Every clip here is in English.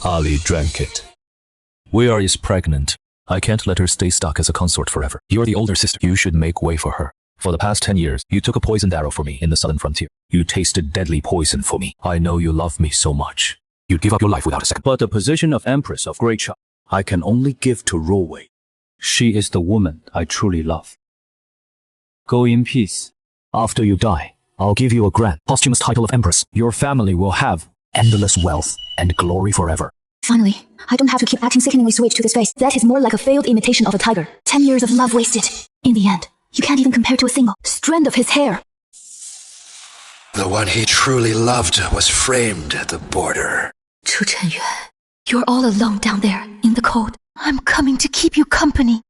Ali drank it. Weir is pregnant. I can't let her stay stuck as a consort forever. You're the older sister. You should make way for her. For the past 10 years, you took a poisoned arrow for me in the southern frontier. You tasted deadly poison for me. I know you love me so much. You'd give up your life without a second. But the position of Empress of Great Cha, I can only give to Ruwei. She is the woman I truly love. Go in peace. After you die, I'll give you a grand, posthumous title of Empress. Your family will have endless wealth and glory forever. Finally, I don't have to keep acting sickeningly sweet to this face. That is more like a failed imitation of a tiger. 10 years of love wasted. In the end, you can't even compare to a single strand of his hair. The one he truly loved was framed at the border. Chu Chenyuan, you're all alone down there in the cold. I'm coming to keep you company.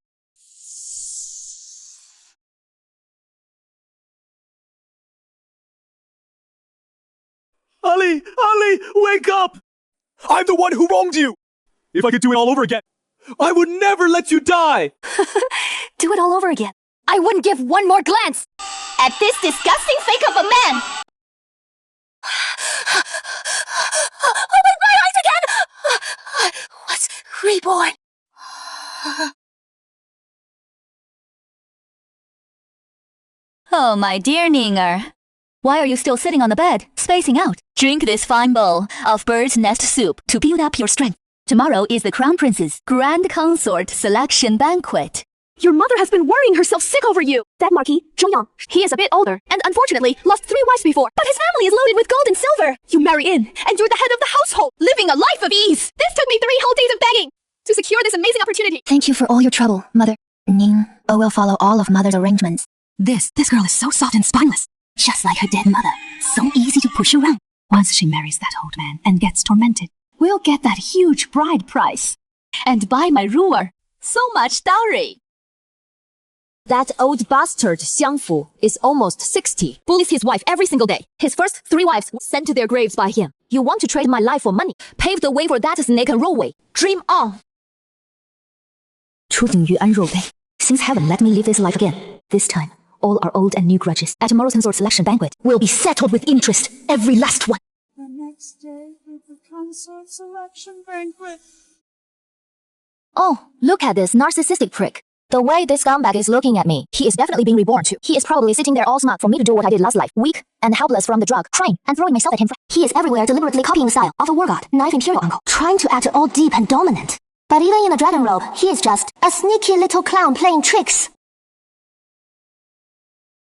Ali! Ali! Wake up! I'm the one who wronged you! If I could do it all over again, I would never let you die! Do it all over again. I wouldn't give one more glance at this disgusting fake of a man! Open my eyes again! I was reborn. Oh, my dear Ninger. Why are you still sitting on the bed, spacing out? Drink this fine bowl of bird's nest soup to build up your strength. Tomorrow is the Crown Prince's Grand Consort Selection Banquet. Your mother has been worrying herself sick over you. That Marquis, Zhongyang, he is a bit older and unfortunately lost 3 wives before. But his family is loaded with gold and silver. You marry in and you're the head of the household, living a life of ease. This took me 3 whole days of begging to secure this amazing opportunity. Thank you for all your trouble, Mother. Ning, I will follow all of Mother's arrangements. This girl is so soft and spineless. Just like her dead mother. So easy to push around. Once she marries that old man and gets tormented, we'll get that huge bride price. And buy my ruler so much dowry. That old bastard Xiangfu is almost 60. Bullies his wife every single day. His first 3 wives sent to their graves by him. You want to trade my life for money? Pave the way for that snake and Ruwei. Dream on! 出警于安若薇. Since heaven let me live this life again. This time, all our old and new grudges at tomorrow's consort selection banquet will be settled with interest. Every last one. The next day with the consort selection banquet. Oh, look at this narcissistic prick. The way this scumbag is looking at me, he is definitely being reborn too. He is probably sitting there all smart for me to do what I did last life. Weak and helpless from the drug, crying and throwing myself at him. He is everywhere deliberately copying the style of a war god, knife imperial uncle, trying to act all deep and dominant. But even in a dragon robe, he is just a sneaky little clown playing tricks.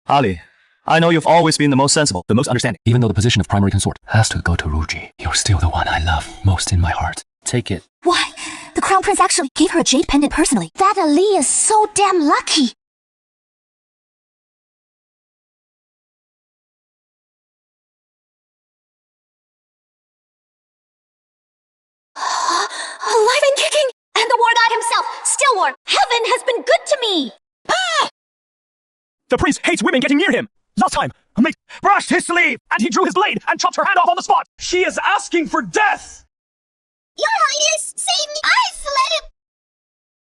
Ali, I know you've always been the most sensible, the most understanding. Even though the position of primary consort has to go to Ruji, you're still the one I love most in my heart. Take it. Why? The crown prince actually gave her a jade pendant personally. That Ali is so damn lucky. Alive and kicking! And the war god himself, still warm. Heaven has been good to me! Ah! The prince hates women getting near him. Last time, a mate brushed his sleeve, and he drew his blade and chopped her hand off on the spot. She is asking for death! Your Highness, save me! Isolate him!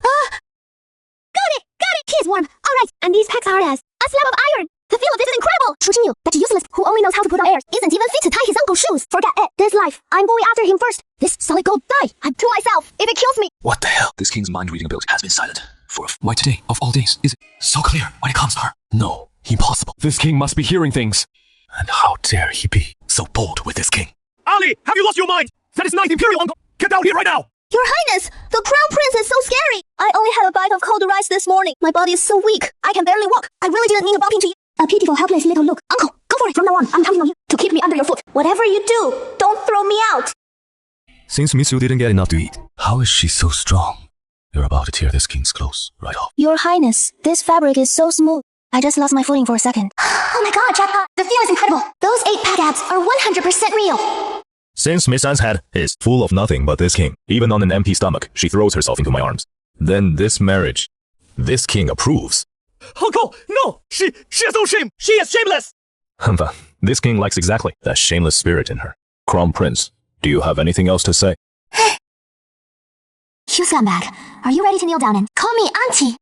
Got it! He is warm. Alright, and these pecs are as a slab of iron. The feel of this is incredible! Chu Jinyu, that useless who only knows how to put on airs, isn't even fit to tie his uncle's shoes. Forget it. This life, I'm going after him first. This solid gold die. I'm to myself. If it kills me. What the hell? This king's mind-reading ability has been silent. Why today, of all days, is it so clear when it comes to her? No, impossible. This king must be hearing things. And how dare he be so bold with this king? Ali, have you lost your mind? That is ninth imperial uncle. Get down here right now! Your Highness, the crown prince is so scary. I only had a bite of cold rice this morning. My body is so weak. I can barely walk. I really didn't mean to bump into you. A pitiful, helpless little look. Uncle, go for it. From now on, I'm counting on you to keep me under your foot. Whatever you do, don't throw me out. Since Miss Yu didn't get enough to eat, how is she so strong? You're about to tear this king's clothes right off. Your Highness, this fabric is so smooth. I just lost my footing for a second. Oh my god, Jackpot. The feel is incredible. Those 8-pack abs are 100% real. Since Miss Anne's head is full of nothing but this king, even on an empty stomach, she throws herself into my arms. Then this marriage, this king approves. Uncle, no! She has no shame! She is shameless! But this king likes exactly that shameless spirit in her. Crown Prince, do you have anything else to say? You scumbag, are you ready to kneel down and call me auntie?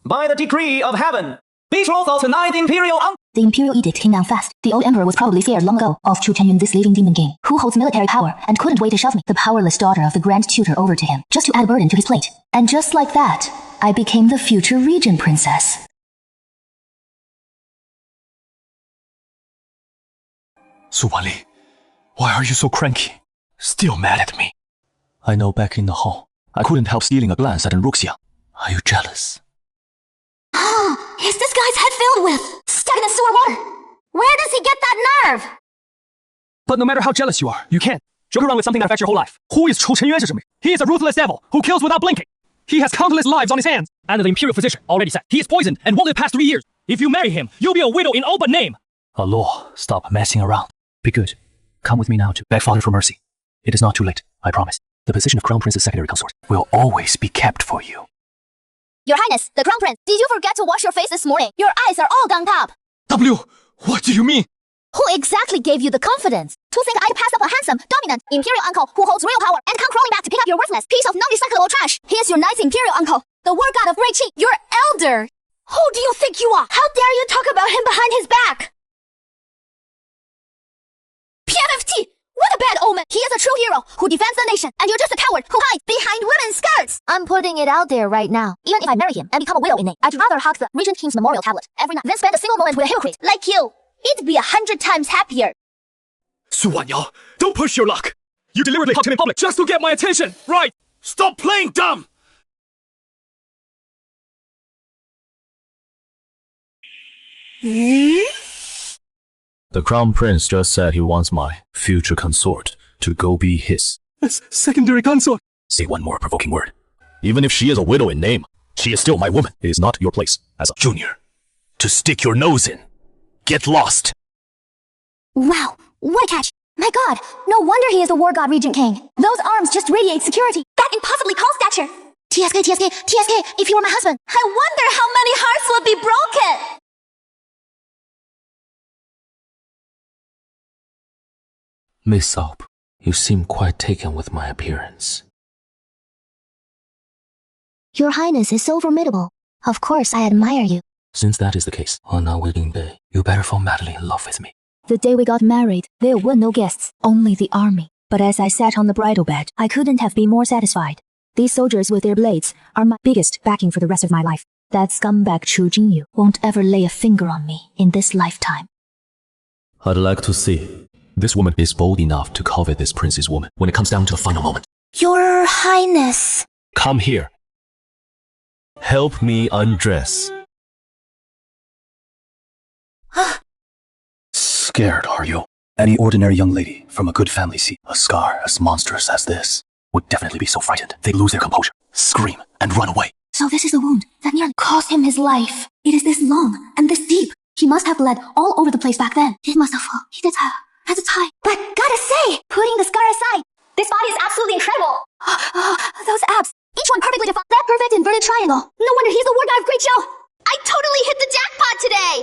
By the decree of heaven, betrothal to ninth imperial The Imperial Edict came down fast. The old Emperor was probably scared long ago of Chu Chenyun, this living demon king, who holds military power and couldn't wait to shove me, the powerless daughter of the Grand Tutor, over to him, just to add a burden to his plate. And just like that, I became the future regent princess. Su Wanli, why are you so cranky? Still mad at me? I know back in the hall, I couldn't help stealing a glance at Enruxia. Are you jealous? Is this guy's head filled with stagnant sewer water? Where does he get that nerve? But no matter how jealous you are, you can't joke around with something that affects your whole life. Who is Chu Chenyuan? He is a ruthless devil who kills without blinking. He has countless lives on his hands, and the Imperial physician already said he is poisoned and won't live past 3 years. If you marry him, you'll be a widow in all but name. Allure, stop messing around. Be good. Come with me now to beg Father for mercy. It is not too late, I promise. The position of Crown Prince's secondary consort will always be kept for you. Your Highness, the Crown Prince, did you forget to wash your face this morning? Your eyes are all gunk up. W, what do you mean? Who exactly gave you the confidence to think I'd pass up a handsome, dominant Imperial uncle who holds real power and come crawling back to pick up your worthless piece of non-recyclable trash? He is your nice Imperial uncle, the war god of great chi, your elder. Who do you think you are? How dare you talk about him behind his back? PFFT! What a bad omen! He is a true hero who defends the nation, and you're just a coward who hides behind women's skirts! I'm putting it out there right now. Even if I marry him and become a widow in name, I'd rather hug the Regent King's memorial tablet every night than spend a single moment with a hypocrite like you. It'd be 100 times happier. Su Wanyao, don't push your luck. You deliberately hugged him in public just to get my attention, right? Stop playing dumb! The Crown Prince just said he wants my future consort to go be his. Secondary consort. Say one more provoking word. Even if she is a widow in name, she is still my woman. It is not your place as a junior to stick your nose in. Get lost. Wow, what a catch! My god, no wonder he is the war god Regent King. Those arms just radiate security. That impossibly tall stature. TSK, if you were my husband, I wonder how many hearts would be broken! Miss Alp, you seem quite taken with my appearance. Your Highness is so formidable. Of course I admire you. Since that is the case, on our wedding day, you better fall madly in love with me. The day we got married, there were no guests, only the army. But as I sat on the bridal bed, I couldn't have been more satisfied. These soldiers with their blades are my biggest backing for the rest of my life. That scumbag Chu Jingyu won't ever lay a finger on me in this lifetime. I'd like to see. This woman is bold enough to covet this prince's woman when it comes down to the final moment. Your Highness. Come here. Help me undress. Scared, are you? Any ordinary young lady from a good family see a scar as monstrous as this would definitely be so frightened they'd lose their composure, scream, and run away. So this is the wound that nearly cost him his life. It is this long and this deep. He must have bled all over the place back then. It must have fallen. He did have at a time. But gotta say, putting the scar aside, this body is absolutely incredible. Those abs, each one perfectly defined. That perfect inverted triangle. No wonder he's the war god of Great Joe. I totally hit the jackpot today.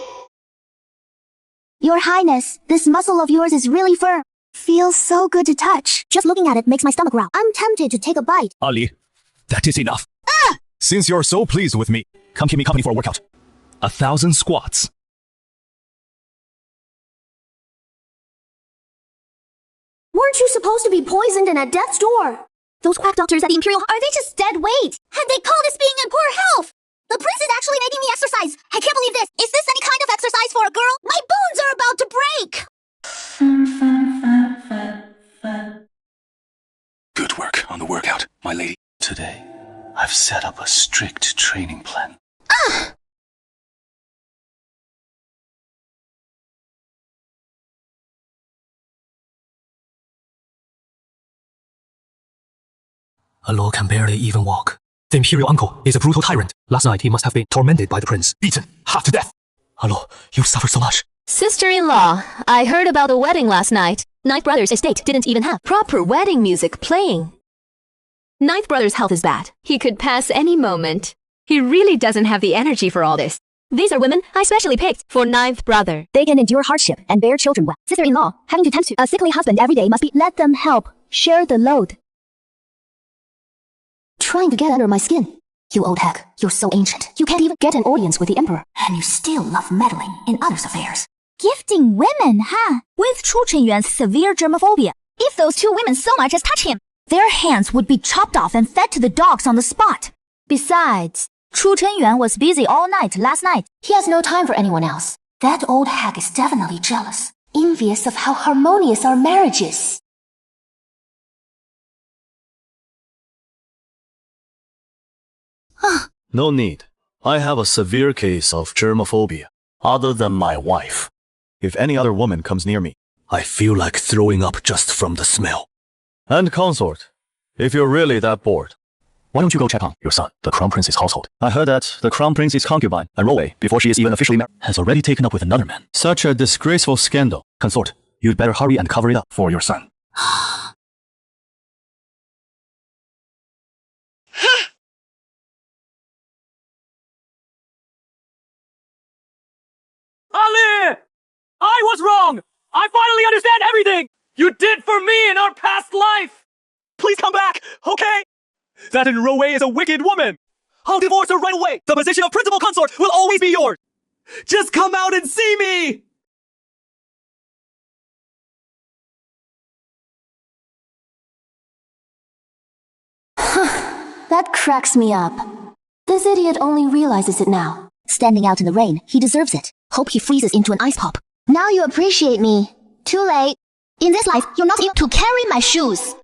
Your Highness, this muscle of yours is really firm. Feels so good to touch. Just looking at it makes my stomach growl. I'm tempted to take a bite. Ali, that is enough. Since you're so pleased with me, come keep me company for a workout. 1,000 squats. Weren't you supposed to be poisoned and at death's door? Those quack doctors at the Imperial, are they just dead weight? And they call this being in poor health. The prince is actually making me exercise. I can't believe this. Is this any kind of exercise for a girl? My bones are about to break. Good work on the workout, my lady. Today, I've set up a strict training plan. Allure can barely even walk. The Imperial uncle is a brutal tyrant. Last night he must have been tormented by the prince, beaten half to death. Allure, you suffered so much. Sister-in-law, I heard about the wedding last night. Ninth Brother's estate didn't even have proper wedding music playing. Ninth Brother's health is bad. He could pass any moment. He really doesn't have the energy for all this. These are women I specially picked for Ninth Brother. They can endure hardship and bear children well. Sister-in-law, having to tend to a sickly husband every day must be. Let them help. Share the load. Trying to get under my skin. You old hack, you're so ancient. You can't even get an audience with the emperor. And you still love meddling in others' affairs. Gifting women, huh? With Chu Chenyuan's severe germophobia. If those two women so much as touch him, their hands would be chopped off and fed to the dogs on the spot. Besides, Chu Chenyuan was busy all night last night. He has no time for anyone else. That old hag is definitely jealous, envious of how harmonious our marriage is. No need. I have a severe case of germophobia, other than my wife. If any other woman comes near me, I feel like throwing up just from the smell. And consort, if you're really that bored, Why don't you go check on your son, the Crown Prince's household? I heard that the Crown Prince's concubine, and Rowei, before she is even officially married, has already taken up with another man. Such a disgraceful scandal. Consort, you'd better hurry and cover it up for your son. Ali! I was wrong! I finally understand everything you did for me in our past life! Please come back, okay? That Rowei is a wicked woman! I'll divorce her right away! The position of principal consort will always be yours! Just come out and see me! That cracks me up. This idiot only realizes it now. Standing out in the rain, he deserves it. Hope he freezes into an ice pop. Now you appreciate me. Too late. In this life, you're not even to carry my shoes.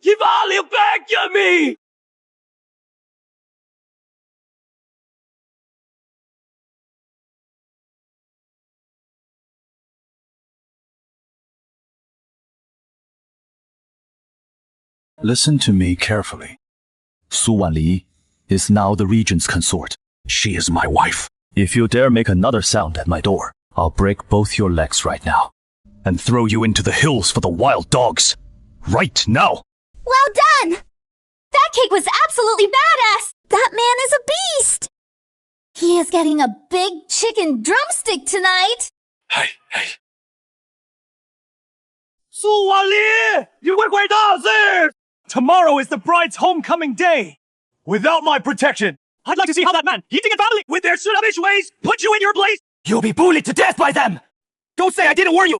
Give Ali back to me! Listen to me carefully. Su Wanli is now the regent's consort. She is my wife. If you dare make another sound at my door, I'll break both your legs right now and throw you into the hills for the wild dogs. Right now! Well done! That cake was absolutely badass! That man is a beast! He is getting a big chicken drumstick tonight! Hey. Su Wanli! You went way downstairs! Tomorrow is the bride's homecoming day. Without my protection, I'd like to see how that man, eating and family, with their snobbish ways, put you in your place. You'll be bullied to death by them. Don't say I didn't warn you.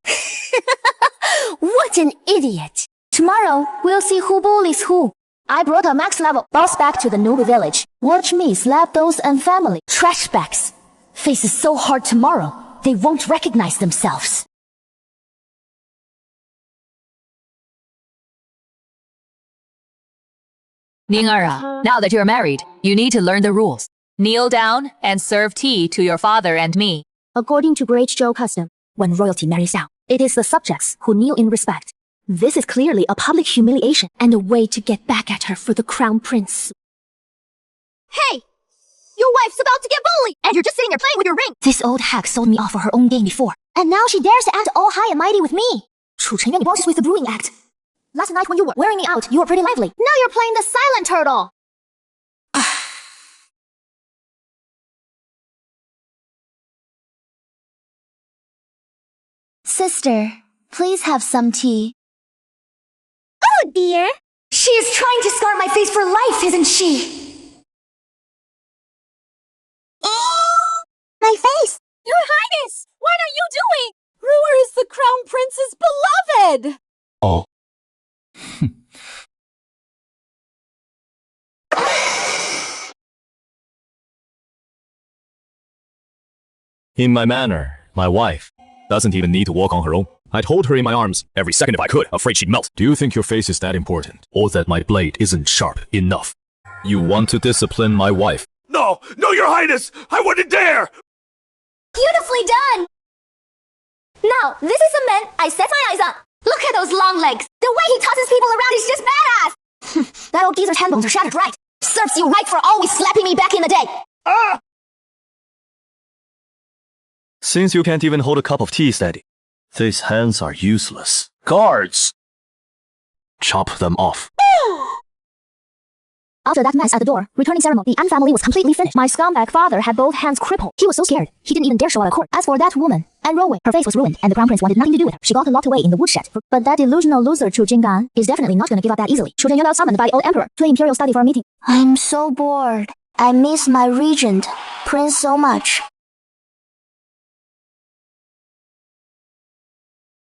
What an idiot. Tomorrow, we'll see who bullies who. I brought a max level boss back to the newbie village. Watch me slap those and family trash bags. Faces so hard tomorrow, they won't recognize themselves. Ning-er, now that you're married, you need to learn the rules. Kneel down and serve tea to your father and me. According to Great Zhou custom, when royalty marries out, it is the subjects who kneel in respect. This is clearly a public humiliation and a way to get back at her for the crown prince. Hey! Your wife's about to get bullied! And you're just sitting there playing with your ring! This old hack sold me off for her own game before, and now she dares to act all high and mighty with me. Chu Chenyuan bosses with the brewing act. Last night when you were wearing me out, you were pretty lively. Now you're playing the silent turtle. Sister, please have some tea. Oh dear. She is trying to scar my face for life, isn't she? My face! Your Highness! What are you doing? Ruer is the Crown Prince's beloved! Oh. In my manner, my wife doesn't even need to walk on her own. I'd hold her in my arms every second if I could, afraid she'd melt. Do you think your face is that important? Or that my blade isn't sharp enough? You want to discipline my wife? No, your highness! I wouldn't dare! Beautifully done! Now, this is the man I set my eyes on. Look at those long legs. The way he tosses people around is just badass. That old geezer's hand bones are shattered right. Serves you right for always slapping me back in the day. Ah! Since you can't even hold a cup of tea steady, these hands are useless. Guards! Chop them off. After that mess at the door, returning ceremony, the An family was completely finished. My scumbag father had both hands crippled. He was so scared, he didn't even dare show up at court. As for that woman, Anne Roway, her face was ruined, and the crown prince wanted nothing to do with her. She got locked away in the woodshed. But that delusional loser Chu Jinggan is definitely not gonna give up that easily. Chu Zhengyuan was summoned by the old emperor to the imperial study for a meeting. I'm so bored. I miss my regent, Prince, so much.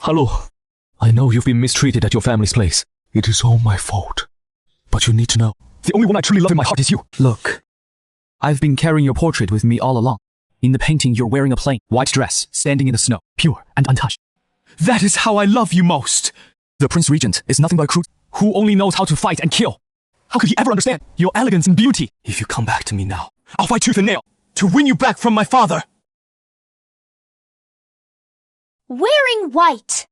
Hello. I know you've been mistreated at your family's place. It is all my fault. But you need to know, the only one I truly love in my heart is you. Look, I've been carrying your portrait with me all along. In the painting, you're wearing a plain, white dress, standing in the snow, pure and untouched. That is how I love you most. The Prince Regent is nothing but a crude, who only knows how to fight and kill. How could he ever understand your elegance and beauty? If you come back to me now, I'll fight tooth and nail to win you back from my father. Wearing white.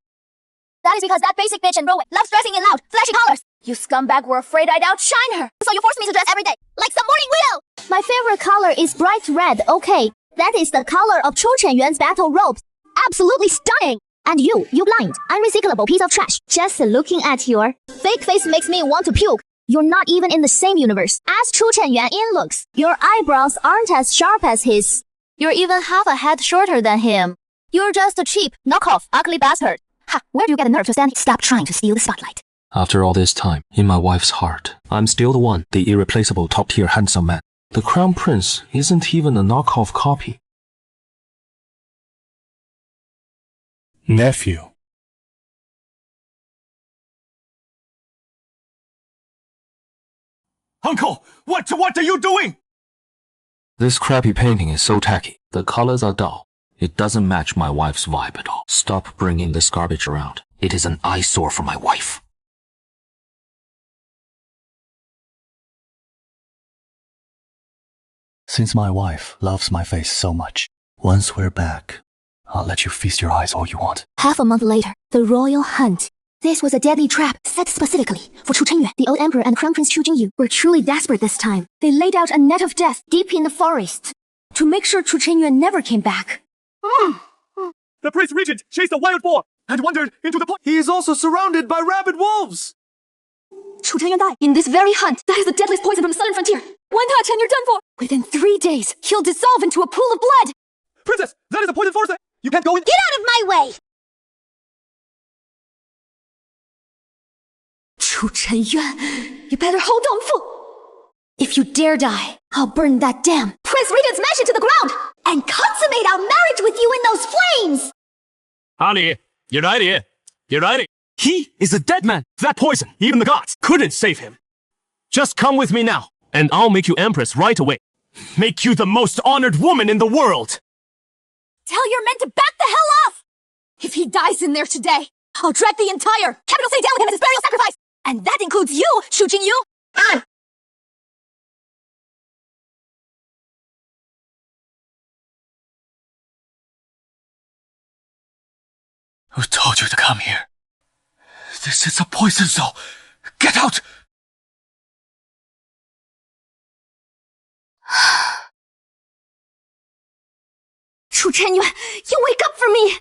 That is because that basic bitch in Roway loves dressing in loud, flashy colors. You scumbag were afraid I'd outshine her, so you forced me to dress every day, like some morning wheel. My favorite color is bright red, okay? That is the color of Chu Chenyuan's battle robes. Absolutely stunning. And you blind, unrecyclable piece of trash. Just looking at your fake face makes me want to puke. You're not even in the same universe as Chu Chenyuan in looks. Your eyebrows aren't as sharp as his. You're even half a head shorter than him. You're just a cheap, knockoff, ugly bastard. Ha, where do you get the nerve to stand here? Stop trying to steal the spotlight. After all this time, in my wife's heart, I'm still the one, the irreplaceable top-tier handsome man. The crown prince isn't even a knockoff copy. Nephew. Uncle, what are you doing? This crappy painting is so tacky. The colors are dull. It doesn't match my wife's vibe at all. Stop bringing this garbage around. It is an eyesore for my wife. Since my wife loves my face so much, once we're back, I'll let you feast your eyes all you want. Half a month later, the royal hunt. This was a deadly trap set specifically for Chu Chenyuan. The old emperor and crown prince Chu Jingyu were truly desperate this time. They laid out a net of death deep in the forest to make sure Chu Chenyuan never came back. The Prince Regent chased a wild boar and wandered into the He is also surrounded by rabid wolves. Chu Chenyuan died in this very hunt. That is the deadliest poison from the southern frontier. One touch and you're done for. Within 3 days, he'll dissolve into a pool of blood. Princess, that is a poison forest. You can't go in. Get out of my way! Chu Chenyuan, you better hold on, fool. If you dare die, I'll burn that damn Prince Regent's mansion to the ground and consummate our marriage with you in those flames! Honey, you're right here. You're right. He is a dead man. That poison, even the gods couldn't save him. Just come with me now, and I'll make you empress right away. Make you the most honored woman in the world. Tell your men to back the hell off! If he dies in there today, I'll drag the entire capital city down with him as his burial sacrifice! And that includes you, Chu Jingyu! And... Who told you to come here? This is a poison zone. Get out! Chu Chenyuan, you wake up for me!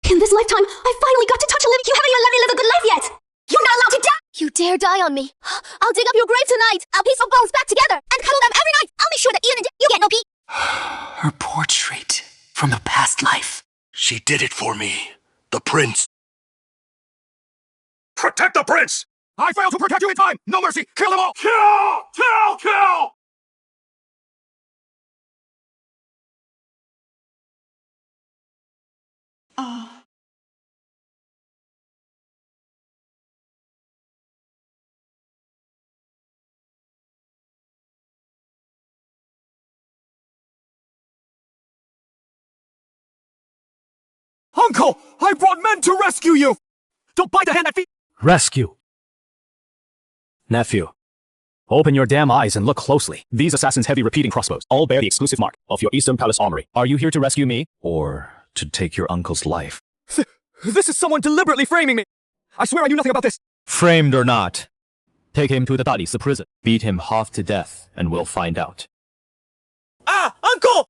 In this lifetime, I finally got to touch a living. You haven't even let me live a good life yet! You're not allowed to die! You dare die on me. I'll dig up your grave tonight. I'll piece your bones back together and cuddle them every night. I'll make sure that Ian and you get no peace. Her portrait from the past life. She did it for me. The prince. Protect the prince! I failed to protect you in time! No mercy! Kill them all! Kill! Kill! Kill! Uncle! I brought men to rescue you! Don't bite the hand that feeds. Rescue. Nephew, open your damn eyes and look closely. These assassins' heavy repeating crossbows all bear the exclusive mark of your Eastern Palace armory. Are you here to rescue me? Or to take your uncle's life. This is someone deliberately framing me! I swear I knew nothing about this! Framed or not, take him to the Dalisi prison. Beat him half to death, and we'll find out. Ah! Uncle!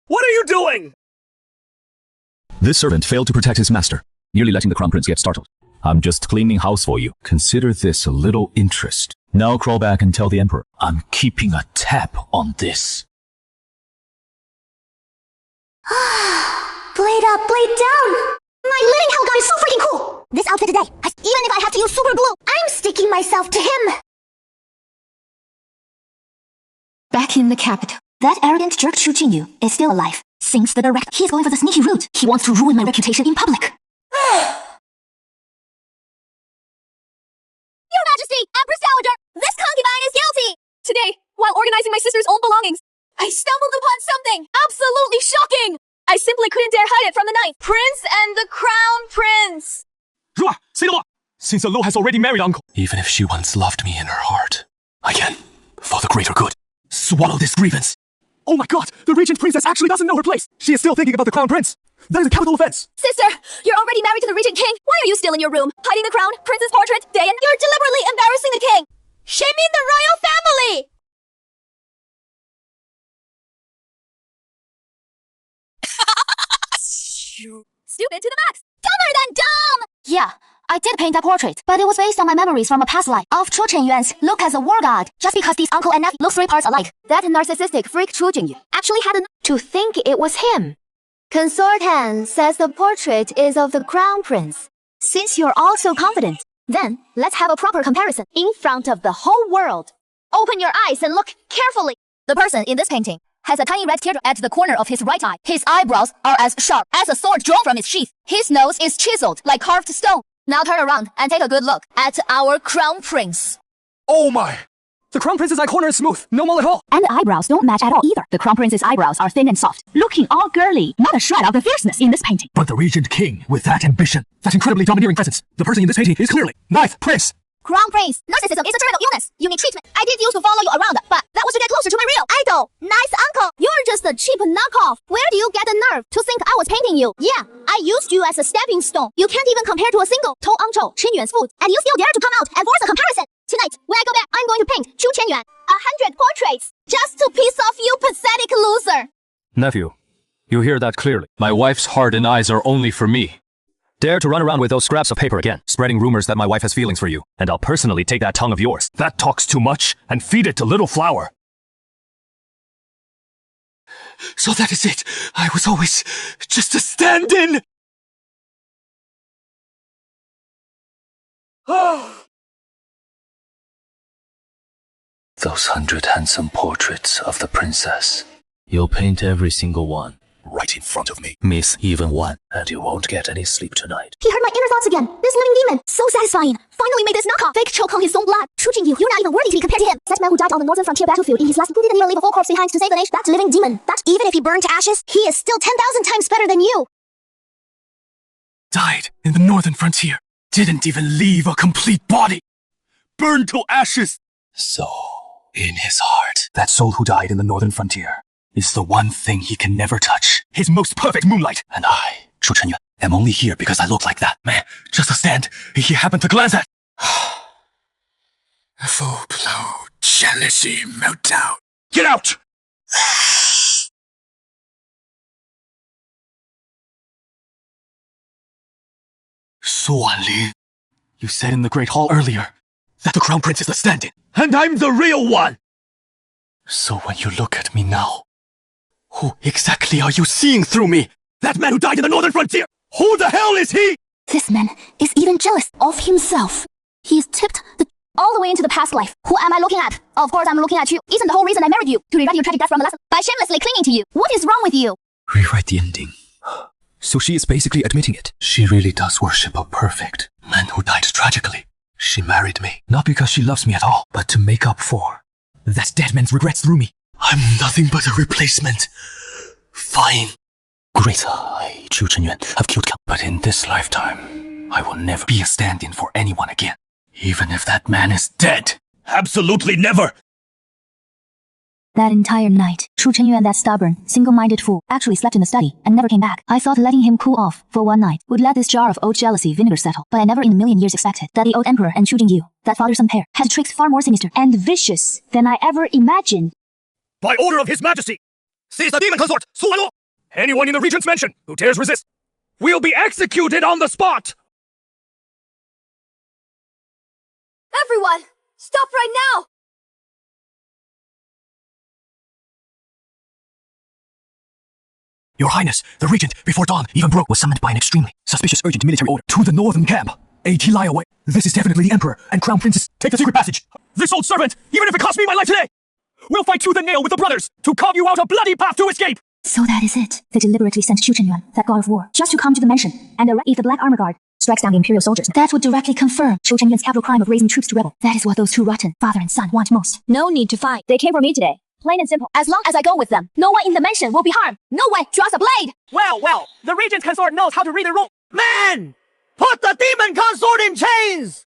What are you doing? This servant failed to protect his master, nearly letting the crown prince get startled. I'm just cleaning house for you. Consider this a little interest. Now crawl back and tell the emperor. I'm keeping a tab on this. Blade up, blade down! My living hell god is so freaking cool! This outfit today, even if I have to use super glue, I'm sticking myself to him! Back in the capital, that arrogant jerk Chu Jingyu is still alive. Since the direct, he's going for the sneaky route. He wants to ruin my reputation in public. Your Majesty, Empress Dowager, this concubine is guilty! Today, while organizing my sister's old belongings, I stumbled upon something absolutely shocking! I simply couldn't dare hide it from the knight. Prince and the Crown Prince! Ruar, say no more! Since the Lo has already married uncle. Even if she once loved me in her heart, again, for the greater good. Swallow this grievance. Oh my god, the regent princess actually doesn't know her place. She is still thinking about the crown prince. That is a capital offense. Sister, you're already married to the regent king. Why are you still in your room, hiding the crown, prince's portrait, day and you're deliberately embarrassing the king, shaming the royal family! Stupid to the max! Dumber than dumb! Yeah, I did paint that portrait, but it was based on my memories from a past life of Chu Chenyuan's look as a war god. Just because these uncle and nephew look 3 parts alike. That narcissistic freak Chu Jingyu actually had to think it was him. Consort Han says the portrait is of the crown prince. Since you're all so confident, then let's have a proper comparison in front of the whole world. Open your eyes and look carefully. The person in this painting has a tiny red teardrop at the corner of his right eye. His eyebrows are as sharp as a sword drawn from its sheath. His nose is chiseled like carved stone. Now turn around and take a good look at our crown prince. Oh my! The crown prince's eye corner is smooth, no mole at all. And the eyebrows don't match at all either. The crown prince's eyebrows are thin and soft, looking all girly. Not a shred of the fierceness in this painting. But the regent king, with that ambition, that incredibly domineering presence, the person in this painting is clearly ninth prince. Crown prince, narcissism is a terminal illness. You need treatment. I did used to follow you around, but that was to get closer to my real idol. Nice uncle. You're just a cheap knockoff. Where do you get the nerve to think I was painting you? Yeah, I used you as a stepping stone. You can't even compare to a single Tou Angzhou, Chen Yuan's foot, and you still dare to come out and force a comparison. Tonight, when I go back, I'm going to paint Chu Chenyuan 100 portraits just to piss off you pathetic loser. Nephew, you hear that clearly. My wife's heart and eyes are only for me. Dare to run around with those scraps of paper again, spreading rumors that my wife has feelings for you, and I'll personally take that tongue of yours. That talks too much, and feed it to little flower. So that is it. I was always just a stand-in. Those 100 handsome portraits of the princess. You'll paint every single one. Right in front of me. Miss even one. And you won't get any sleep tonight. He heard my inner thoughts again. This living demon. So satisfying. Finally made this knockoff. Fake choke on his own blood. Chu Jingyu, you're not even worthy to be compared to him. That man who died on the northern frontier battlefield in his last didn't even leave a full corpse behind to save the nation. That living demon. That even if he burned to ashes, he is still 10,000 times better than you. Died in the northern frontier. Didn't even leave a complete body. Burned to ashes. So, in his heart, that soul who died in the northern frontier is the one thing he can never touch. His most perfect moonlight. And I, Chu Chenyuan, am only here because I look like that. Man, just a stand he happened to glance at. Full-blown jealousy meltdown. Get out! Su Wanling, you said in the Great Hall earlier that the Crown Prince is the stand-in, and I'm the real one! So when you look at me now, who exactly are you seeing through me? That man who died in the northern frontier? Who the hell is he? This man is even jealous of himself. He's tipped all the way into the past life. Who am I looking at? Of course I'm looking at you. Isn't the whole reason I married you to rewrite your tragic death from a lesson by shamelessly clinging to you? What is wrong with you? Rewrite the ending. So she is basically admitting it. She really does worship a perfect man who died tragically. She married me, not because she loves me at all, but to make up for that dead man's regrets through me. I'm nothing but a replacement. Fine. Great, I, Chu Chenyuan, have killed Count. But in this lifetime, I will never be a stand-in for anyone again. Even if that man is dead. Absolutely never! That entire night, Chu Chenyuan, that stubborn, single-minded fool, actually slept in the study and never came back. I thought letting him cool off for one night would let this jar of old jealousy vinegar settle, but I never in a million years expected that the old emperor and Chu Jingyu, that father-son pair, had tricks far more sinister and vicious than I ever imagined. By order of His Majesty, seize the demon consort, Su Wanlu! Anyone in the regent's mansion who dares resist will be executed on the spot! Everyone, stop right now! Your Highness, the Regent, before dawn, even broke, was summoned by an extremely suspicious urgent military order to the northern camp. 80 lie away. This is definitely the Emperor and Crown Princess. Take the secret passage. This old servant, even if it costs me my life today, will fight tooth and nail with the brothers to carve you out a bloody path to escape. So that is it. They deliberately sent Chu Chenyuan, that god of war, just to come to the mansion, and if the Black Armor Guard strikes down the Imperial soldiers, that would directly confirm Chu Chenyuan's capital crime of raising troops to rebel. That is what those two rotten father and son want most. No need to fight. They came for me today. Plain and simple. As long as I go with them, no one in the mansion will be harmed. No one draws a blade. Well, the Regent's consort knows how to read the room. Man! Put the demon consort in chains!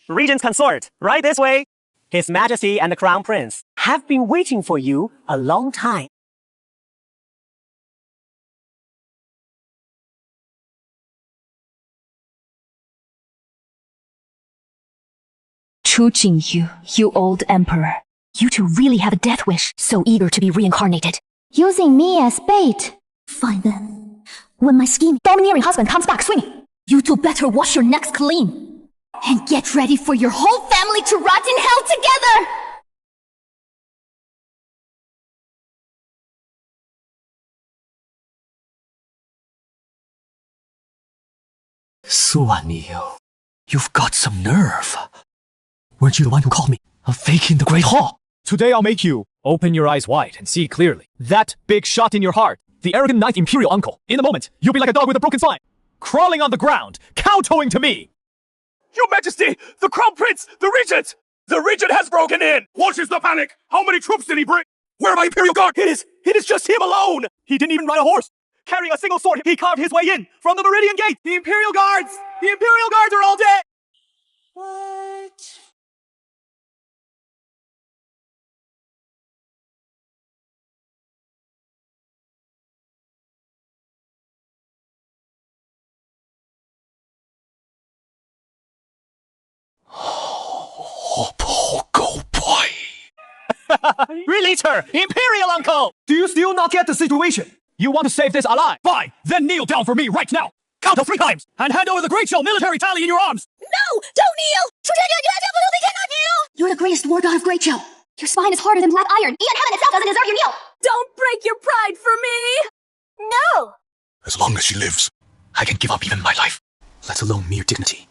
Regent's consort, right this way. His Majesty and the Crown Prince have been waiting for you a long time. Chu Jingyu, you old emperor. You two really have a death wish, so eager to be reincarnated. Using me as bait. Fine then. When my scheming, domineering husband comes back swinging, You two better wash your necks clean. and get ready for your whole family to rot in hell together! Suanil, you've got some nerve. Weren't you the one who called me a fake in the Great Hall? Today I'll make you open your eyes wide and see clearly. That big shot in your heart, the arrogant ninth imperial uncle. In a moment, you'll be like a dog with a broken spine, crawling on the ground, kowtowing to me. Your Majesty, the Crown Prince, the Regent! The Regent has broken in! What is the panic? How many troops did he bring? Where are my Imperial Guard? It is just him alone! He didn't even ride a horse. Carrying a single sword, he carved his way in from the Meridian Gate. The Imperial Guards are all dead! What? Go boy! Release her, Imperial Uncle! Do you still not get the situation? You want to save this alive? Fine, then kneel down for me right now. Count to 3 times and hand over the Great Shell military tally in your arms. No! Don't kneel! You absolutely cannot kneel! You're the greatest war god of Great Joe. Your spine is harder than black iron. Even heaven itself doesn't deserve your kneel. Don't break your pride for me! No! As long as she lives, I can give up even my life, let alone mere dignity.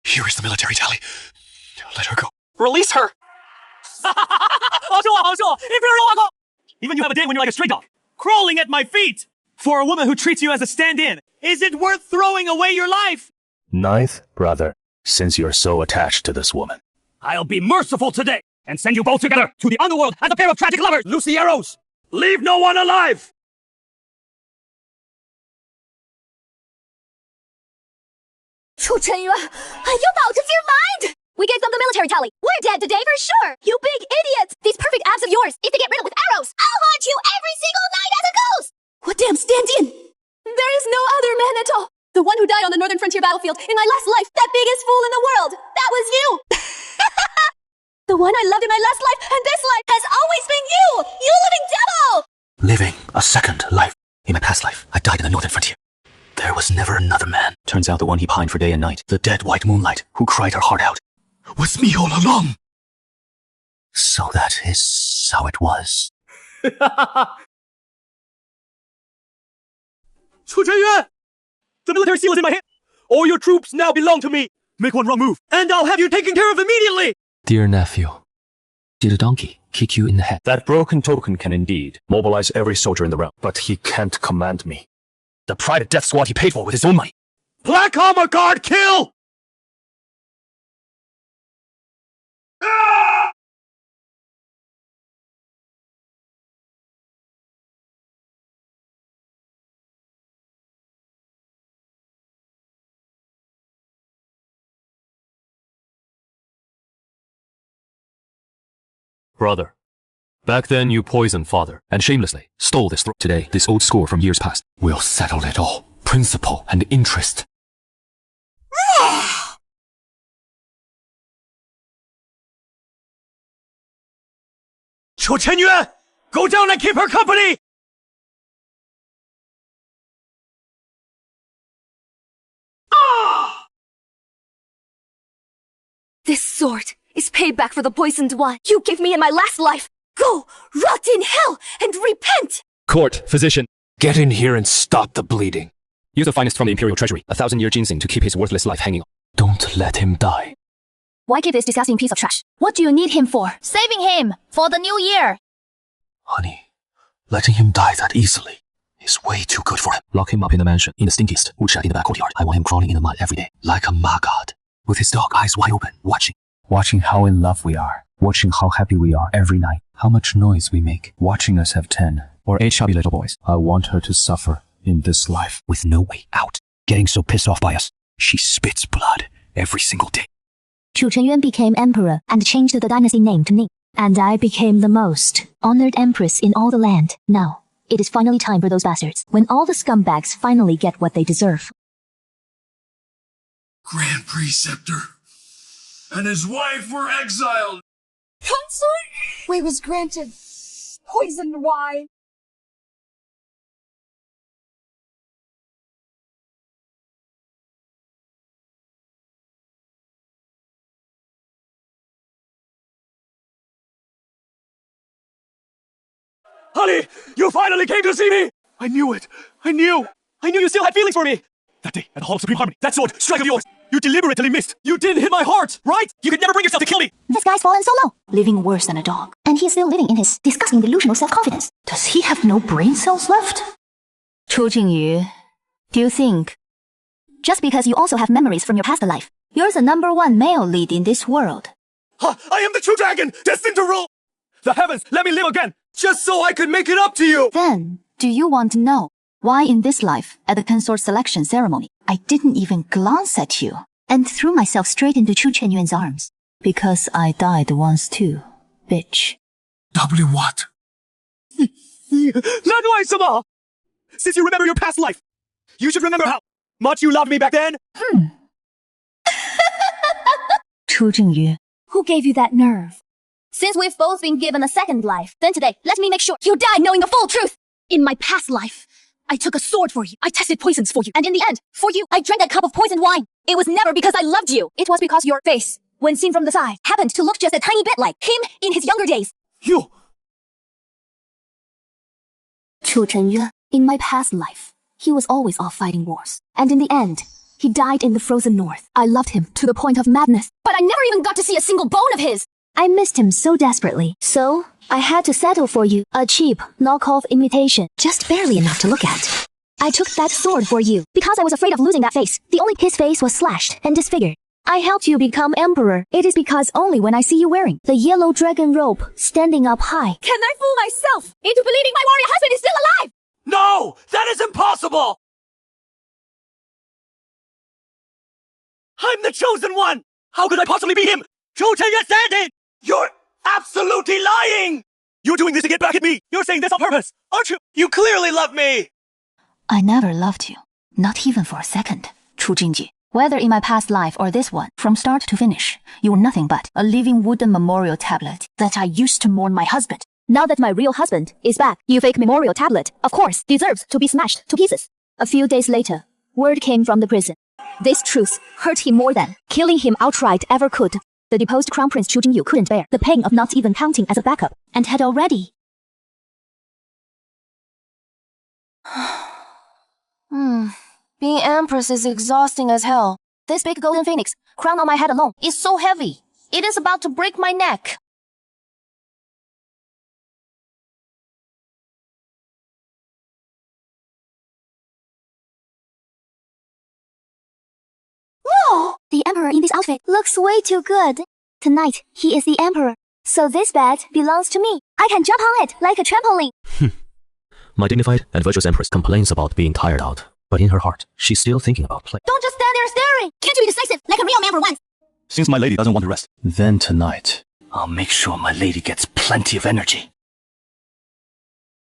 Here is the military tally. Let her go. Release her! Imperial Uncle! Even you have a day when you're like a stray dog, crawling at my feet! For a woman who treats you as a stand-in, is it worth throwing away your life? Ninth brother, since you're so attached to this woman, I'll be merciful today and send you both together to the underworld as a pair of tragic lovers! Loose the arrows! Leave no one alive! Chu Chenyuan, are you out of your mind? We gave them the military tally. We're dead today for sure. You big idiots. These perfect abs of yours, if they get riddled with arrows, I'll haunt you every single night as a ghost. What damn stand-in? There is no other man at all. The one who died on the northern frontier battlefield in my last life, that biggest fool in the world. That was you. The one I loved in my last life and this life has always been you. You living devil. Living a second life. In my past life, I died in the northern frontier. There was never another man. Turns out the one he pined for day and night, the dead white moonlight, who cried her heart out, was me all along. So that is how it was. Chu Chenyuan! The military seal is in my hand. All your troops now belong to me. Make one wrong move, and I'll have you taken care of immediately! dear nephew, did a donkey kick you in the head? That broken token can indeed mobilize every soldier in the realm, but he can't command me. The private death squad he paid for with his own money. Black Armor Guard, kill! Brother, back then you poisoned father and shamelessly stole this throat. Today, this old score from years past. We'll settle it all. Principal and interest. Chu Chenyuan! Go down and keep her company! This sword is payback for the poisoned one you gave me in my last life. Go, rot in hell, and repent! Court, physician. Get in here and stop the bleeding. Use the finest from the Imperial Treasury, 1,000-year ginseng to keep his worthless life hanging on. Don't let him die. Why give this disgusting piece of trash? What do you need him for? Saving him for the new year. Honey, letting him die that easily is way too good for him. Lock him up in the mansion, in the stinkiest woodshed in the back courtyard. I want him crawling in the mud every day, like a maggot, with his dog eyes wide open, watching how in love we are, watching how happy we are every night, how much noise we make, watching us have 10 or 8 chubby little boys. I want her to suffer in this life with no way out, getting so pissed off by us. She spits blood every single day. Chu Chenyuan became emperor and changed the dynasty name to Ning. And I became the most honored empress in all the land. Now, it is finally time for those bastards, when all the scumbags finally get what they deserve. Grand Preceptor and his wife were exiled. Consort? Way was granted. Poisoned wine. Honey, you finally came to see me! I knew it. I knew you still had feelings for me. That day at the Hall of Supreme Harmony, that sword, strike of yours, you deliberately missed. You didn't hit my heart, right? You could never bring yourself to kill me. This guy's fallen so low, living worse than a dog. And he's still living in his disgusting delusional self-confidence. Does he have no brain cells left? Chu Jingyu, do you think, just because you also have memories from your past life, you're the #1 male lead in this world? I am the true dragon, destined to rule. The heavens, let me live again, just so I could make it up to you. Then, do you want to know why in this life, at the consort selection ceremony, I didn't even glance at you and threw myself straight into Chu Chenyuan's arms? Because I died once too, bitch. W what? 难怪什么? Since you remember your past life, you should remember how much you loved me back then. Chu Jingyu, Who gave you that nerve? Since we've both been given a second life, then today, let me make sure you die knowing the full truth. In my past life, I took a sword for you. I tested poisons for you. And in the end, for you, I drank that cup of poisoned wine. It was never because I loved you. It was because your face, when seen from the side, happened to look just a tiny bit like him in his younger days. You! Chu Chenyuan, in my past life, he was always off fighting wars. And in the end, he died in the frozen north. I loved him to the point of madness. But I never even got to see a single bone of his. I missed him so desperately. So, I had to settle for you. A cheap, knockoff imitation. Just barely enough to look at. I took that sword for you, because I was afraid of losing that face. His face was slashed and disfigured. I helped you become emperor. It is because only when I see you wearing the yellow dragon robe, standing up high. Can I fool myself into believing my warrior husband is still alive? No! That is impossible! I'm the chosen one! How could I possibly be him? Chu Chenyuan standing! You're absolutely lying! You're doing this to get back at me! You're saying this on purpose, aren't you? You clearly love me! I never loved you. Not even for a second, Chu Jingyu. Whether in my past life or this one, from start to finish, you were nothing but a living wooden memorial tablet that I used to mourn my husband. Now that my real husband is back, you fake memorial tablet, of course, deserves to be smashed to pieces. A few days later, word came from the prison. This truth hurt him more than killing him outright ever could. The deposed Crown Prince Chu Jingyu couldn't bear the pain of not even counting as a backup, and had already... Being empress is exhausting as hell. This big golden phoenix, crown on my head alone, Is so heavy. It is about to break my neck. Whoa! The emperor in this outfit looks way too good. Tonight, he is the emperor. So this bed belongs to me. I can jump on it like a trampoline. My dignified and virtuous empress complains about being tired out, but in her heart, she's still thinking about play. Don't just stand there staring. Can't you be decisive like a real man for once? Since my lady doesn't want to rest, then tonight, I'll make sure my lady gets plenty of energy.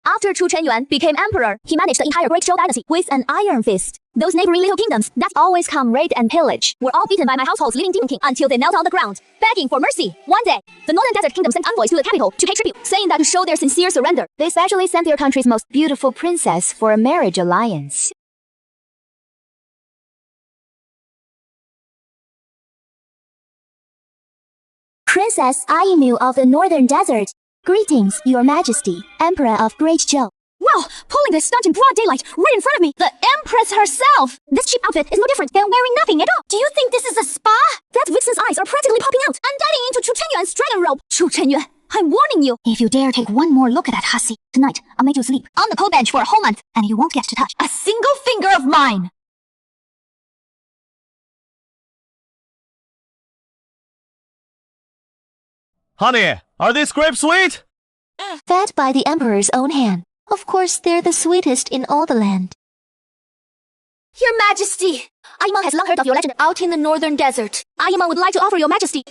After Chu Chenyuan became emperor, he managed the entire Great Zhou dynasty with an iron fist. Those neighboring little kingdoms that always come raid and pillage were all beaten by my household's living demon king until they knelt on the ground, begging for mercy. One day, the northern desert kingdom sent envoys to the capital to pay tribute, saying that to show their sincere surrender, they specially sent their country's most beautiful princess for a marriage alliance. Princess Ayemu of the Northern Desert. Greetings, Your Majesty, Emperor of Great Zhou. Wow, pulling this stunt in broad daylight, right in front of me. The Empress herself. This cheap outfit is no different than wearing nothing at all. Do you think this is a spa? That vixen's eyes are practically popping out. I'm diving into Chu Chenyuan's dragon robe. Chu Chenyuan, I'm warning you. If you dare take one more look at that hussy, tonight I'll make you sleep on the cold bench for a whole month, and you won't get to touch a single finger of mine. Honey, are these grapes sweet? Fed by the Emperor's own hand. Of course, they're the sweetest in all the land. Your Majesty, Ayema has long heard of your legend out in the Northern Desert. Ayema would like to offer Your Majesty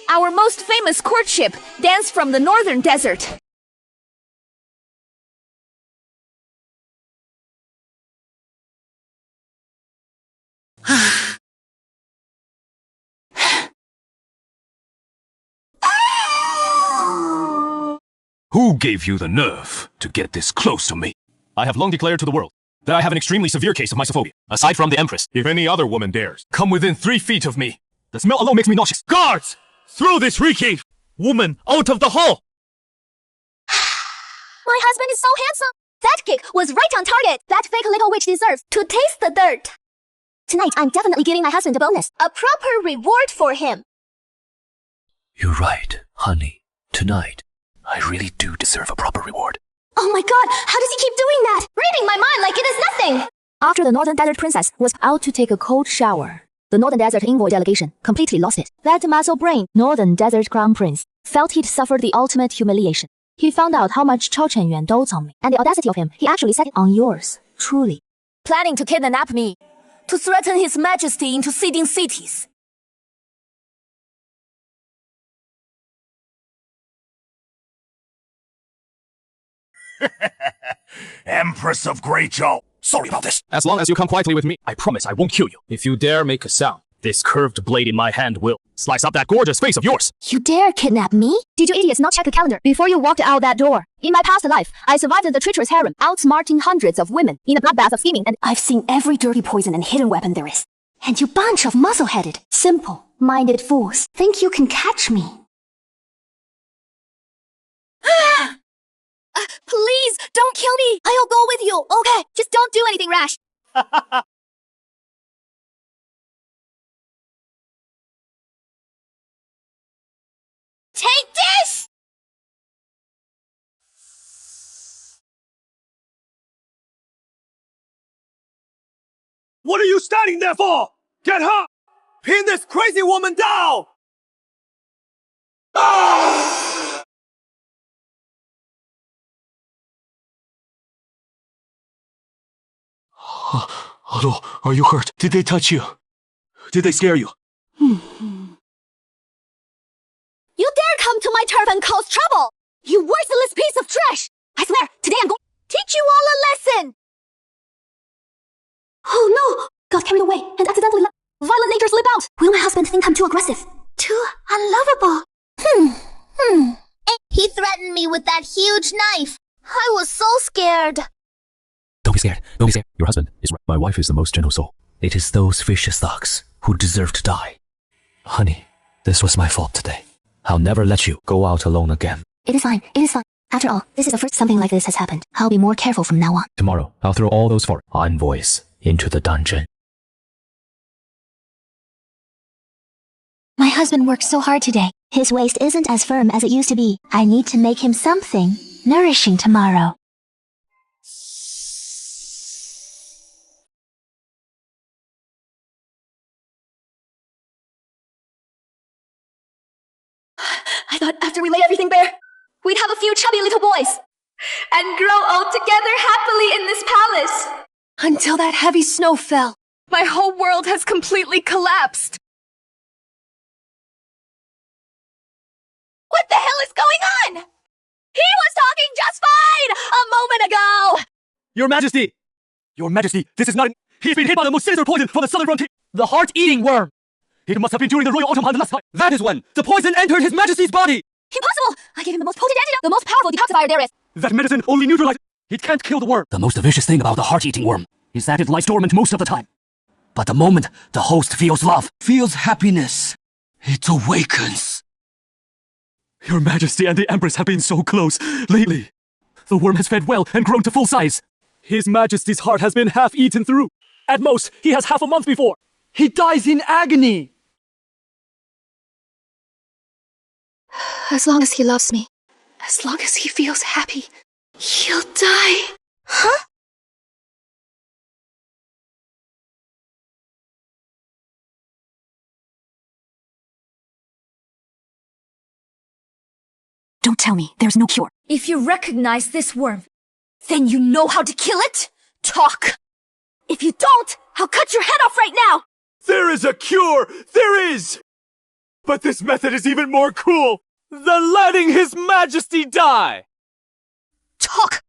our most famous courtship dance from the Northern Desert. Who gave you the nerve to get this close to me? I have long declared to the world that I have an extremely severe case of mysophobia. Aside from the Empress, if any other woman dares come within 3 feet of me, the smell alone makes me nauseous. Guards! Throw this reeking woman out of the hall! My husband is so handsome. That kick was right on target. That fake little witch deserves to taste the dirt. Tonight, I'm definitely giving my husband a bonus. A proper reward for him. You're right, honey. Tonight, I really do deserve a proper reward. Oh my god, how does he keep doing that? Reading my mind like it is nothing! After the Northern Desert Princess was out to take a cold shower, the Northern Desert envoy delegation completely lost it. That muscle brain, Northern Desert Crown Prince, felt he'd suffered the ultimate humiliation. He found out how much Chao Chenyuan dotes on me, and the audacity of him, he actually set it on yours, truly. Planning to kidnap me, to threaten His Majesty into ceding cities. Empress of Great Zhou. Sorry about this. As long as you come quietly with me, I promise I won't kill you. If you dare make a sound, this curved blade in my hand will slice up that gorgeous face of yours. You dare kidnap me? Did you idiots not check a calendar before you walked out that door? In my past life, I survived the treacherous harem, outsmarting hundreds of women in a bloodbath of scheming, and I've seen every dirty poison and hidden weapon there is. And you bunch of muzzle-headed, simple-minded fools think you can catch me. Please, don't kill me! I'll go with you, okay? Just don't do anything rash. Take this! What are you standing there for? Get her! Pin this crazy woman down! Ah! Hello, are you hurt? Did they touch you? Did they scare you? You dare come to my turf and cause trouble! You worthless piece of trash! I swear, today I'm going to teach you all a lesson! Oh no! Got carried away and accidentally let violent nature slip out. Will my husband think I'm too aggressive? Too unlovable? He threatened me with that huge knife. I was so scared. Don't be scared. Don't be scared. Your husband is right. My wife is the most gentle soul. It is those vicious thugs who deserve to die. Honey, this was my fault today. I'll never let you go out alone again. It is fine. It is fine. After all, this is the first something like this has happened. I'll be more careful from now on. Tomorrow, I'll throw all those foreign envoys into the dungeon. My husband worked so hard today. His waist isn't as firm as it used to be. I need to make him something nourishing tomorrow. I thought after we lay everything bare, we'd have a few chubby little boys and grow old together happily in this palace. Until that heavy snow fell, my whole world has completely collapsed. What the hell is going on? He was talking just fine a moment ago! Your Majesty! Your Majesty, this is not He's been hit by the most sinister poison from the southern frontier. The heart-eating worm. It must have been during the royal autumn hunt last time. That is when the poison entered His Majesty's body. Impossible! I gave him the most potent antidote, the most powerful detoxifier there is. That medicine only neutralizes. It can't kill the worm. The most vicious thing about the heart-eating worm is that it lies dormant most of the time. But the moment the host feels love, feels happiness, it awakens. Your Majesty and the Empress have been so close lately. The worm has fed well and grown to full size. His Majesty's heart has been half eaten through. At most, he has half a month before. He dies in agony. As long as he loves me, as long as he feels happy, he'll die. Huh? Don't tell me there's no cure. If you recognize this worm, then you know how to kill it? Talk! If you don't, I'll cut your head off right now! There is a cure! There is! But this method is even more cruel than letting His Majesty die! Talk!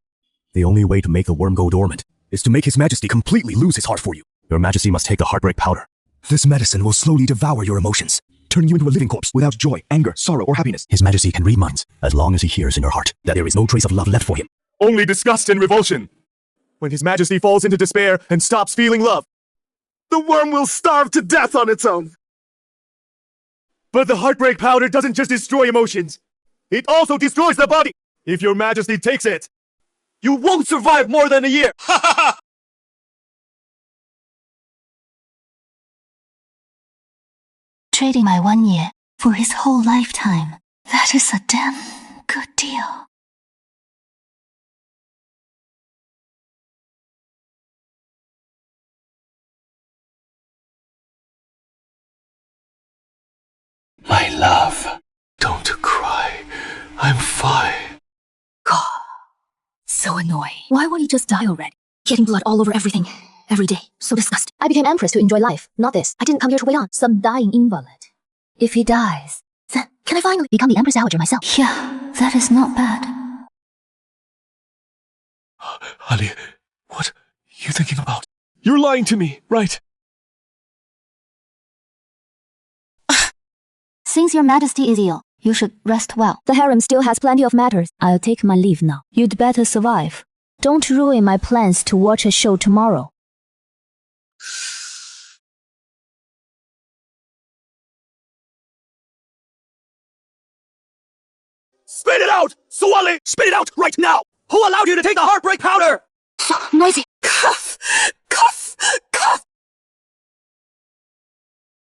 The only way to make the worm go dormant is to make His Majesty completely lose his heart for you. Your Majesty must take the heartbreak powder. This medicine will slowly devour your emotions, turning you into a living corpse without joy, anger, sorrow, or happiness. His Majesty can read minds as long as he hears in your heart that there is no trace of love left for him. Only disgust and revulsion. When His Majesty falls into despair and stops feeling love, the worm will starve to death on its own. But the heartbreak powder doesn't just destroy emotions. It also destroys the body. If Your Majesty takes it, you won't survive more than a year. Ha ha ha! Trading my 1 year for his whole lifetime. That is a damn good deal. My love, don't cry. I'm fine. God, so annoying. Why won't he just die already? Getting blood all over everything, every day. So disgusting. I became Empress to enjoy life, not this. I didn't come here to wait on some dying invalid. If he dies, then can I finally become the Empress Dowager myself? Yeah, that is not bad. Ali, what are you thinking about? You're lying to me, right? Since your Majesty is ill, you should rest well. The harem still has plenty of matters. I'll take my leave now. You'd better survive. Don't ruin my plans to watch a show tomorrow. Spit it out! Suwali! Spit it out right now! Who allowed you to take the heartbreak powder? So noisy. Cough! Cough! Cough!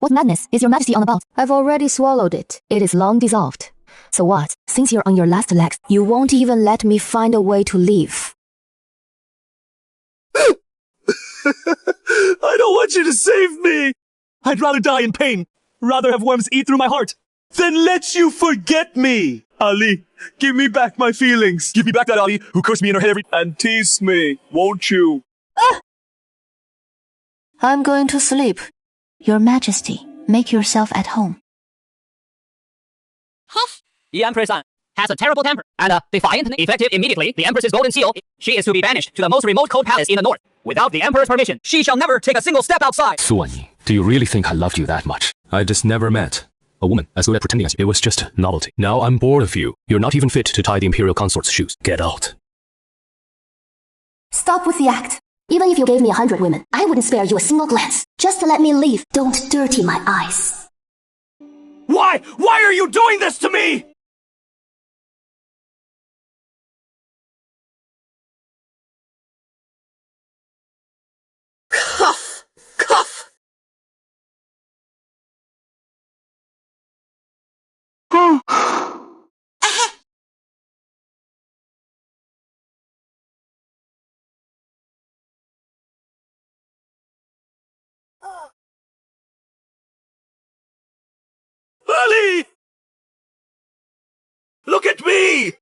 What madness is your Majesty on about? I've already swallowed it. It is long dissolved. So what? Since you're on your last legs, you won't even let me find a way to leave. I don't want you to save me! I'd rather die in pain, rather have worms eat through my heart, than let you forget me! Ali, give me back my feelings. Give me back that Ali who cursed me in her head and teased me, won't you? I'm going to sleep. Your Majesty, make yourself at home. Huff! The Empress has a terrible temper and defiant, effective immediately. The Empress's golden seal. She is to be banished to the most remote cold palace in the north. Without the Emperor's permission, she shall never take a single step outside. Suwanyi, do you really think I loved you that much? I just never met a woman as good at pretending as you. It was just novelty. Now I'm bored of you. You're not even fit to tie the Imperial Consort's shoes. Get out. Stop with the act. Even if you gave me 100 women, I wouldn't spare you a single glance. Just to let me leave. Don't dirty my eyes. Why? Why are you doing this to me? Cough! Cough! Ali! Look at me!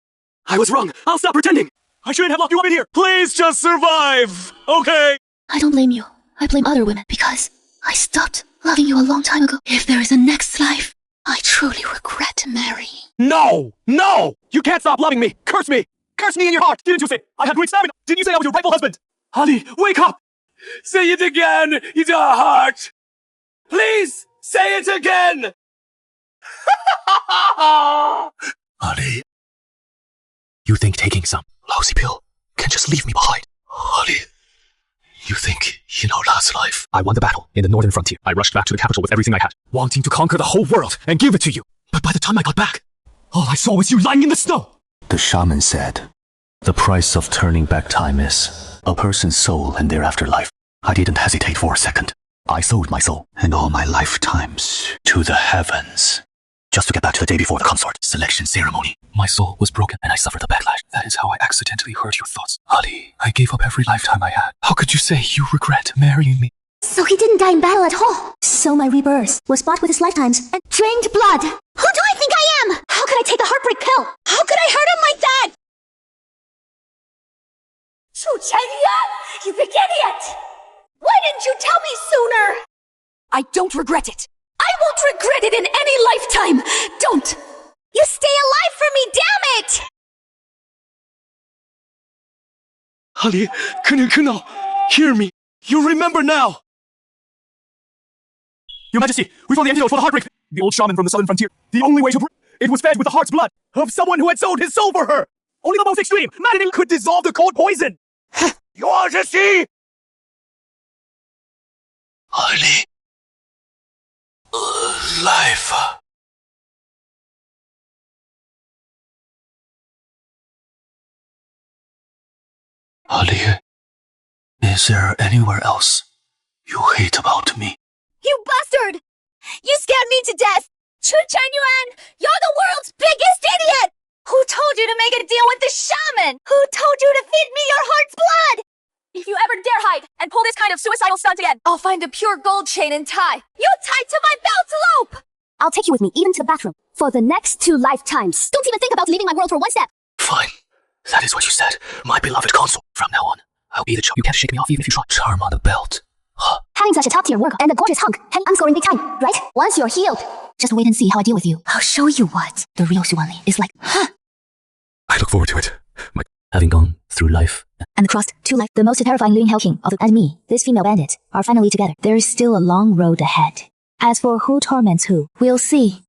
I was wrong. I'll stop pretending. I shouldn't have locked you up in here. Please just survive, okay? I don't blame you. I blame other women because I stopped loving you a long time ago. If there is a next life, I truly regret marrying. No! No! You can't stop loving me! Curse me! Curse me in your heart! Didn't you say I had great stamina? Didn't you say I was your rightful husband? Ali, wake up! Say it again, you heart! Please, say it again! Ali, you think taking some lousy pill can just leave me behind? Ali, you think you know last life? I won the battle in the northern frontier. I rushed back to the capital with everything I had, wanting to conquer the whole world and give it to you. But by the time I got back, All I saw was you lying in the snow. The shaman said, the price of turning back time is a person's soul and their afterlife. I didn't hesitate for a second. I sold my soul and all my lifetimes to the heavens, just to get back to the day before the consort selection ceremony. My soul was broken and I suffered the backlash. That is how I accidentally hurt your thoughts. Ali, I gave up every lifetime I had. How could you say you regret marrying me? So he didn't die in battle at all. So my rebirth was bought with his lifetimes and drained blood. Who do I think I am? How could I take the heartbreak pill? How could I hurt him like that? Chu Chenyan, you big idiot! Why didn't you tell me sooner? I don't regret it. I won't regret it in any lifetime. Don't. You stay alive for me, damn it! Ali, Kunal, hear me. You remember now. Your Majesty, we found the antidote for the heartbreak. The old shaman from the southern frontier. The only way to it was fed with the heart's blood of someone who had sold his soul for her. Only the most extreme maddening could dissolve the cold poison. Your Majesty! Ali. Life. Ali, is there anywhere else you hate about me? You bastard! You scared me to death! Chu Chenyuan, you're the world's biggest idiot! Who told you to make a deal with the shaman? Who told you to feed me your heart's blood? If you ever dare hide and pull this kind of suicidal stunt again, I'll find a pure gold chain and tie. You tied to my belt loop! I'll take you with me even to the bathroom for the next 2 lifetimes. Don't even think about leaving my world for one step. Fine. That is what you said. My beloved consort. From now on, I'll be the charm. You can't shake me off even if you try. Charm on the belt. Huh. Having such a top-tier work and a gorgeous hunk, I'm scoring big time, right? Once you're healed, just wait and see how I deal with you. I'll show you what the real Suwanli is like. Huh. I look forward to it. Having gone through life and crossed 2 life, the most terrifying living Hell King of the and me, this female bandit, are finally together. There is still a long road ahead. As for who torments who, we'll see.